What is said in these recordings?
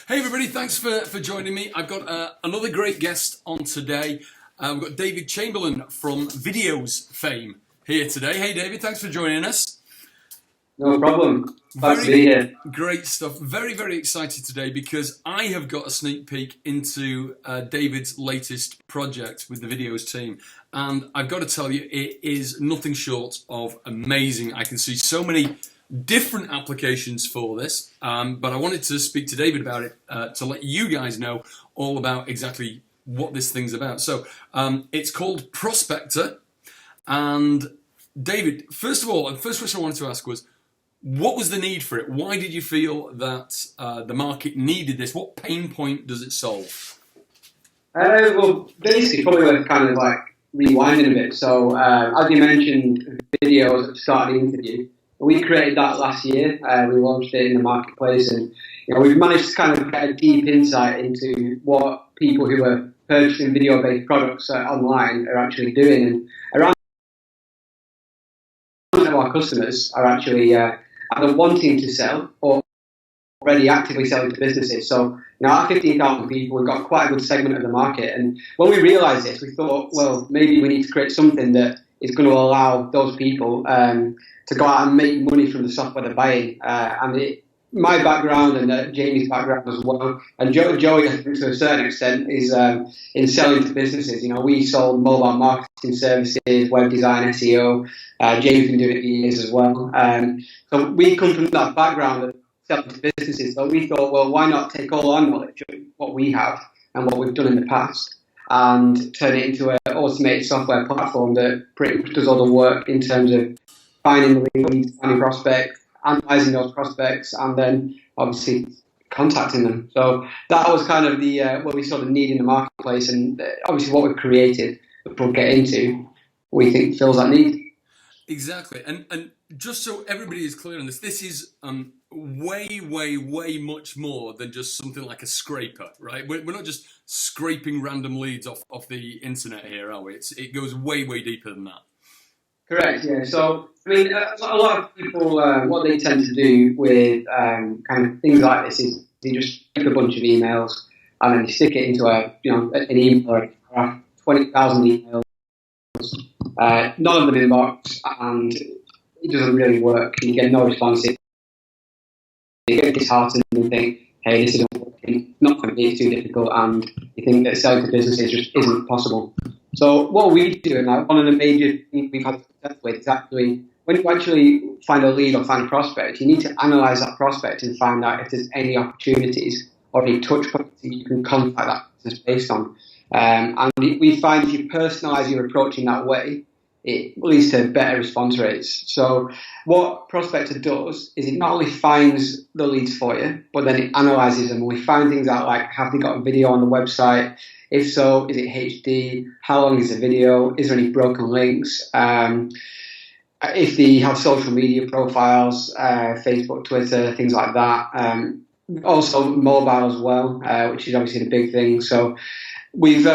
Hey everybody, thanks for joining me. I've got another great guest on today. We've got David Chamberlain from Videos fame here today. Hey David, thanks for joining us. No problem. Glad to Very be here. great stuff. Very, very excited today because I have got a sneak peek into David's latest project with the Videos team. And I've got to tell you, it is nothing short of amazing. I can see so many different applications for this, but I wanted to speak to David about it to let you guys know all about exactly what this thing's about. So it's called Prospectrr. And David, first of all, the first question I wanted to ask was, what was the need for it? Why did you feel that the market needed this? What pain point does it solve? Well, basically, probably worth kind of like rewinding a bit. So, as you mentioned, videos at the start of the interview, we created that last year. We launched it in the marketplace, and we've managed to kind of get a deep insight into what people who are purchasing video-based products online are actually doing. And around of our customers are actually either wanting to sell or already actively selling to businesses. So out of 15,000 people, we've got quite a good segment of the market. And when we realised this, we thought, well, maybe we need to create something that is going to allow those people to go out and make money from the software they're buying. My background and Jamie's background as well, and Joey, I think, to a certain extent, is in selling to businesses. We sold mobile marketing services, web design, SEO. Jamie's been doing it for years as well. So we come from that background of selling to businesses. So we thought, well, why not take all our knowledge of what we have and what we've done in the past and turn it into an automated software platform that pretty much does all the work in terms of finding the leads, finding prospects, analysing those prospects, and then obviously contacting them. So that was kind of the what we sort of need in the marketplace, and obviously what we've created, that we'll get into, we think fills that need. Exactly, and just so everybody is clear on this, this is way much more than just something like a scraper, right? We're not just scraping random leads off the internet here, are we? It goes way deeper than that. Correct, yeah. So, I mean, a lot of people, what they tend to do with kind of things like this is they just take a bunch of emails and then they stick it into an email or 20,000 emails, none of them inbox, and it doesn't really work. You get no response. You get disheartened and think, hey, this isn't working, not for me, it's too difficult, and you think that selling to businesses just isn't possible. So what we do, and one of the major things we've had success with is actually, when you actually find a lead or find a prospect, you need to analyse that prospect and find out if there's any opportunities or any touch points that you can contact that business based on. And we find if you personalise your approach in that way, it leads to better response rates. So what Prospectrr does is it not only finds the leads for you, but then it analyses them. We find things out like, have they got a video on the website? If so, is it HD? How long is the video? Is there any broken links? If they have social media profiles, Facebook, Twitter, things like that. Also mobile as well, which is obviously the big thing. So we've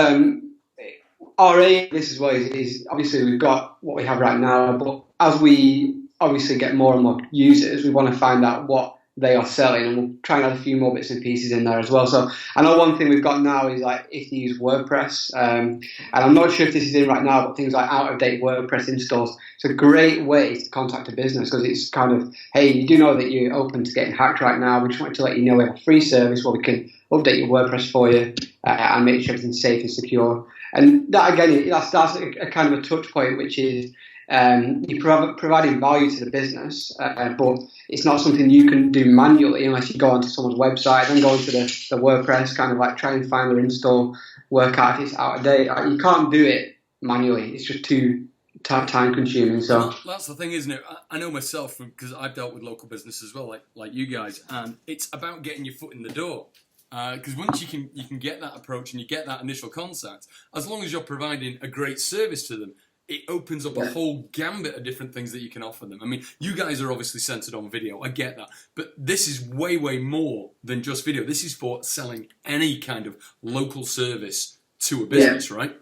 our aim this as well is obviously we've got what we have right now, but as we obviously get more and more users, we want to find out what they are selling, and we'll try and add a few more bits and pieces in there as well. So I know one thing we've got now is like if you use WordPress, and I'm not sure if this is in right now, but things like out-of-date WordPress installs. It's a great way to contact a business because it's kind of, hey, you do know that you're open to getting hacked right now. We just want to let you know we have a free service where we can update your WordPress for you and make sure everything's safe and secure. And that again, that's a kind of a touch point, which is you're providing value to the business, but it's not something you can do manually unless you go onto someone's website, then go into the WordPress, kind of like try and find their install, work out if it's out of date. You can't do it manually. It's just too time consuming. So that's the thing, isn't it? I know myself because I've dealt with local businesses as well, like you guys, and it's about getting your foot in the door. Because once you can get that approach and you get that initial contact, as long as you're providing a great service to them, it opens up a whole gambit of different things that you can offer them. I mean, you guys are obviously centered on video, I get that, but this is way more than just video. This is for selling any kind of local service to a business, right?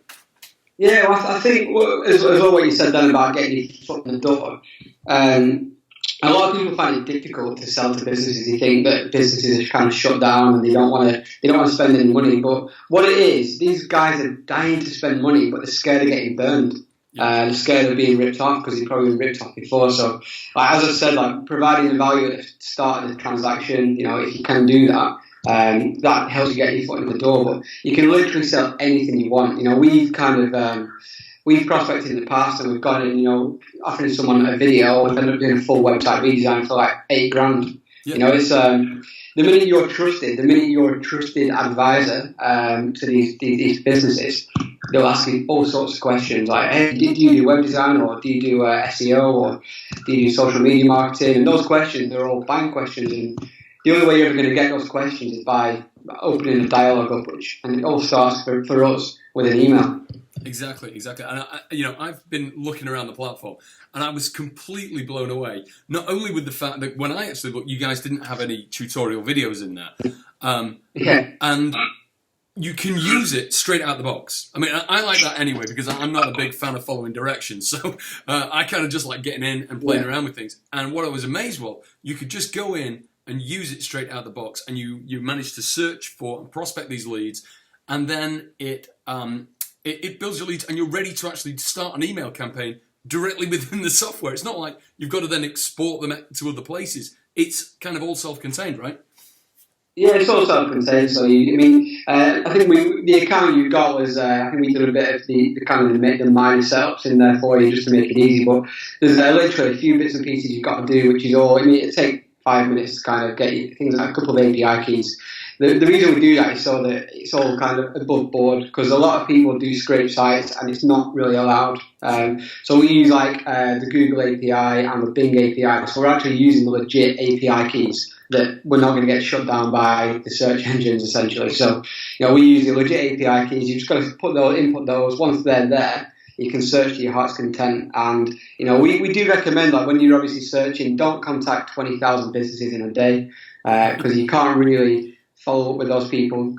Yeah, well, I think as well what you said then about getting your foot in the door, a lot of people find it difficult to sell to businesses. They think that businesses are kind of shut down and they don't want to spend any money. But what it is, these guys are dying to spend money, but they're scared of getting burned. They're scared of being ripped off because they've probably been ripped off before. So, as I said, providing the value at the start of the transaction, if you can do that, that helps you get your foot in the door. But you can literally sell anything you want. We've prospected in the past and we've gone in, offering someone a video and ended up doing a full website redesign for like $8,000. Yeah. It's the minute you're a trusted advisor to these businesses, they'll ask you all sorts of questions like, hey, do you do web design, or do you do SEO, or do you do social media marketing? And those questions, they're all buying questions, and the only way you're ever going to get those questions is by opening a dialogue up, and it all starts for us with an email. Exactly. And I've been looking around the platform, and I was completely blown away. Not only with the fact that when I actually looked, you guys didn't have any tutorial videos in there, and you can use it straight out the box. I mean, I like that anyway because I'm not a big fan of following directions, so I kind of just like getting in and playing around with things. And what I was amazed was you could just go in and use it straight out the box, and you managed to search for and prospect these leads, and then it builds your leads, and you're ready to actually start an email campaign directly within the software. It's not like you've got to then export them to other places. It's kind of all self-contained, right? Yeah, it's all self-contained. So I think the account you got was I think we did a bit of the kind of the minor setups in there for you just to make it easy. But there's literally a few bits and pieces you've got to do, which is all. It takes 5 minutes to kind of get you things like a couple of API keys. The reason we do that is so that it's all kind of above board, because a lot of people do scrape sites and it's not really allowed. So we use the Google API and the Bing API. So we're actually using the legit API keys that we're not going to get shut down by the search engines essentially. So we use the legit API keys. You just got to input those. Once they're there, you can search to your heart's content. And we do recommend when you're obviously searching, don't contact 20,000 businesses in a day, because you can't really follow up with those people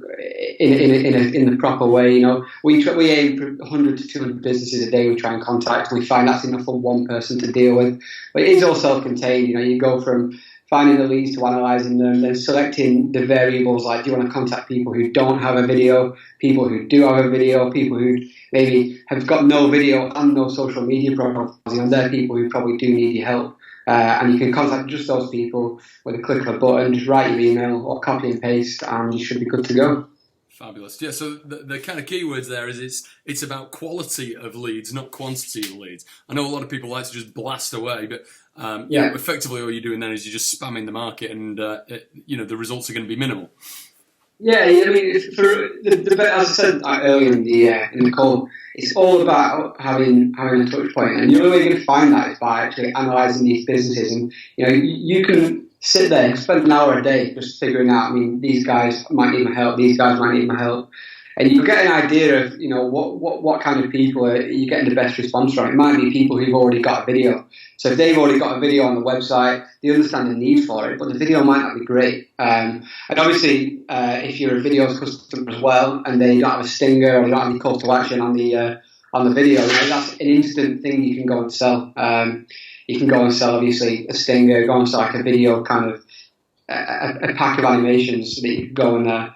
in the proper way. We aim for 100 to 200 businesses a day we try and contact. We find that's enough for one person to deal with. But it is all self-contained. You go from finding the leads to analysing them, then selecting the variables like, do you want to contact people who don't have a video, people who do have a video, people who maybe have got no video and no social media profiles. They're people who probably do need your help. And you can contact just those people with a click of a button, just write your email or copy and paste, and you should be good to go. Fabulous. Yeah, so the kind of keywords there is it's about quality of leads, not quantity of leads. I know a lot of people like to just blast away, but effectively all you're doing then is you're just spamming the market, and the results are going to be minimal. Yeah, I mean, as I said earlier in the call, it's all about having a touch point, and the only way you're going to find that is by actually analysing these businesses. And you can sit there and spend an hour a day just figuring out. I mean, these guys might need my help. These guys might need my help, and you get an idea of what kind of people are you getting the best response from. It might be people who've already got a video. So if they've already got a video on the website, they understand the need for it, but the video might not be great. And obviously, if you're a videos customer as well, and they don't have a stinger or they don't have any call to action on the video, that's an instant thing you can go and sell. You can go and sell obviously a stinger, go and sell like a video kind of a pack of animations so that you can go and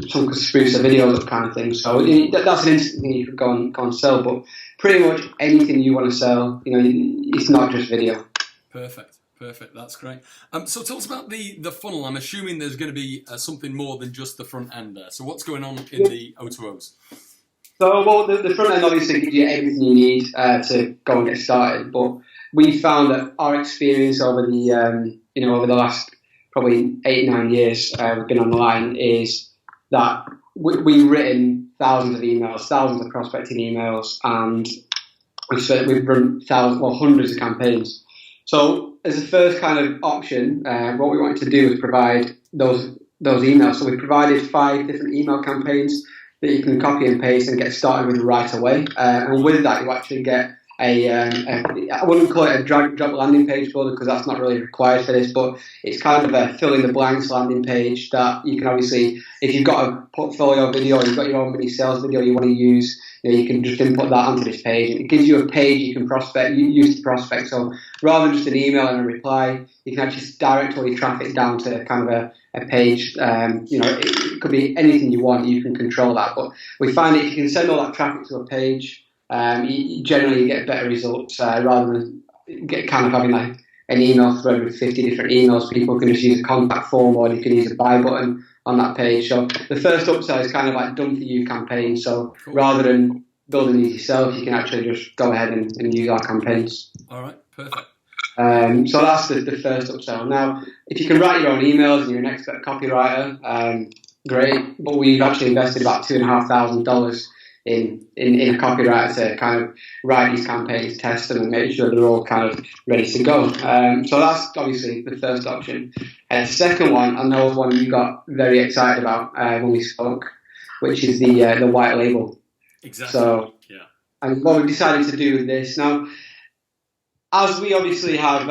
some spruce a video up kind of thing. So that's an instant thing you could go and sell. But pretty much anything you want to sell, it's not just video. Perfect. That's great. So tell us about the funnel. I'm assuming there's going to be something more than just the front end there. So what's going on in the O2Os? So the front end obviously gives you everything you need to go and get started. But we found that our experience over the last probably 8-9 years we've been online is that we've written thousands of emails, thousands of prospecting emails, and we've run hundreds of campaigns. So as a first kind of option, what we wanted to do was provide those emails. So we provided 5 different email campaigns that you can copy and paste and get started with right away. And with that, you actually get I wouldn't call it a drag and drop landing page builder because that's not really required for this, but it's kind of a fill in the blanks landing page that you can obviously, if you've got a portfolio video, you've got your own mini sales video you want to use, you can just input that onto this page. It gives you a page you can use to prospect. So rather than just an email and a reply, you can actually direct all your traffic down to kind of a page. It could be anything you want. You can control that. But we find that if you can send all that traffic to a page, you generally get better results rather than kind of having like an email thread with 50 different emails. People can just use a contact form, or you can use a buy button on that page. So the first upsell is kind of like done for you campaign. So rather than building these yourself, you can actually just go ahead and use our campaigns. All right, perfect. So that's the first upsell. Now, if you can write your own emails and you're an expert copywriter, great. But we've actually invested about $2,500 in a copywriter to kind of write these campaigns, test them, and make sure they're all kind of ready to go. So that's obviously the first option. And the second one, I know one you got very excited about when we spoke, which is the white label. Exactly. So, yeah. And what we've decided to do with this now, as we obviously have,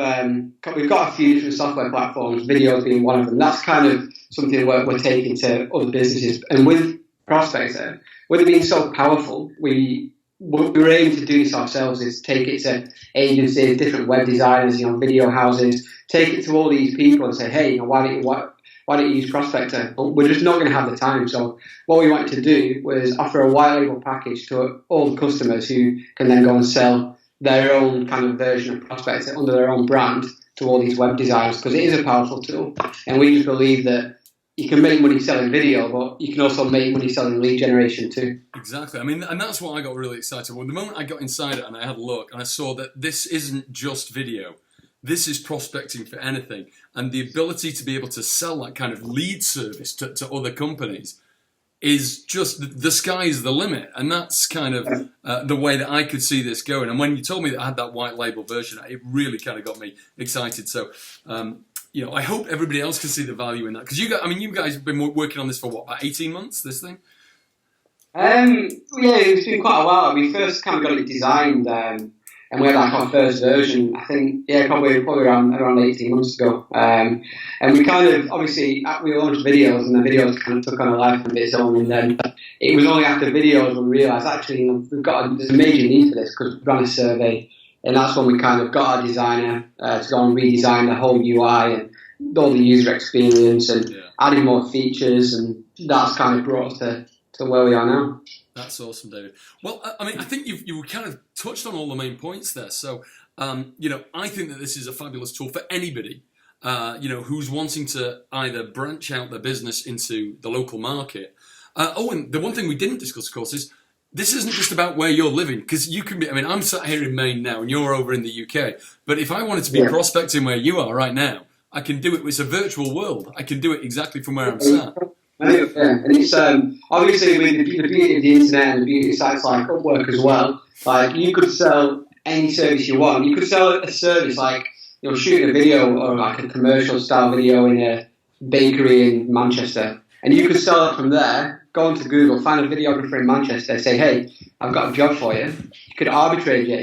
we've got a few different software platforms, videos being one of them. That's kind of something we're taking to other businesses. And with Prospectrr, with it being so powerful, we were aiming to do this ourselves, is take it to agencies, different web designers, video houses, take it to all these people and say, hey, why don't you use Prospectrr? But we're just not going to have the time. So what we wanted to do was offer a white label package to all the customers who can then go and sell their own kind of version of Prospectrr under their own brand to all these web designers, because it is a powerful tool. And we just believe that you can make money selling video, but you can also make money selling lead generation too. Exactly. I mean, and that's what I got really excited. Well, the moment I got inside it and I had a look and I saw that this isn't just video. This is prospecting for anything. And the ability to be able to sell that kind of lead service to other companies is just, the sky is the limit. And that's kind of the way that I could see this going. And when you told me that I had that white label version, it really kind of got me excited. So, I hope everybody else can see the value in that. Because you guys have been working on this for what, about 18 months, this thing? Yeah, it's been quite a while. We first kind of got it designed, and we had like our first version, I think, probably around 18 months ago. And we kind of, obviously, we launched videos, and the videos kind of took on a life of its own. And then it was only after videos when we realised, actually, there's a major need for this, because we ran a survey. And that's when we kind of got our designer to go and redesign the whole UI and all the user experience and adding more features. And that's kind of brought us to where we are now. That's awesome, David. Well, I think you kind of touched on all the main points there. So, I think that this is a fabulous tool for anybody, who's wanting to either branch out their business into the local market. And the one thing we didn't discuss, of course, is this isn't just about where you're living, because you can be, I'm sat here in Maine now and you're over in the UK, but if I wanted to be prospecting where you are right now, I can do it. It's a virtual world. I can do it exactly from where I'm sat. Yeah, and it's obviously with the beauty of the internet and the beauty of sites like Upwork as well, like you could sell any service you want. You could sell a service like, shooting a video or like a commercial style video in a bakery in Manchester, and you could sell it from there. Go into Google, find a videographer in Manchester, say, hey, I've got a job for you. You could arbitrage it,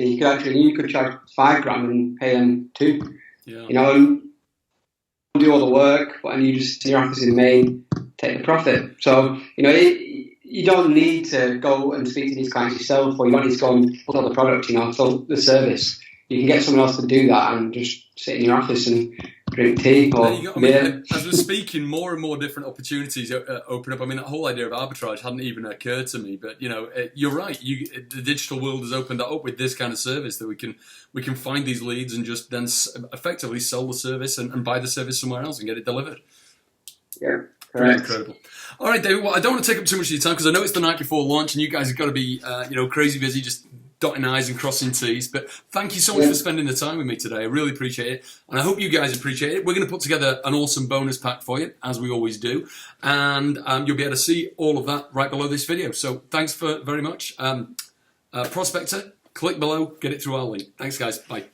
and you could charge $5,000 and pay them $2,000. Yeah. And do all the work, and you just in your office in Maine, take the profit. So, you don't need to go and speak to these clients yourself, or you don't need to go and put all the product, sell the service. You can get someone else to do that and just sit in your office and drink tea or beer. As we're speaking, more and more different opportunities open up. That whole idea of arbitrage hadn't even occurred to me. But you're right. The digital world has opened that up with this kind of service, that we can find these leads and just then effectively sell the service and buy the service somewhere else and get it delivered. Yeah, correct. Incredible. All right, David. Well, I don't want to take up too much of your time, because I know it's the night before launch and you guys have got to be crazy busy, just dotting I's and crossing T's. But thank you so much for spending the time with me today. I really appreciate it. And I hope you guys appreciate it. We're going to put together an awesome bonus pack for you, as we always do. And you'll be able to see all of that right below this video. So thanks very much. Prospectrr, click below, get it through our link. Thanks, guys. Bye.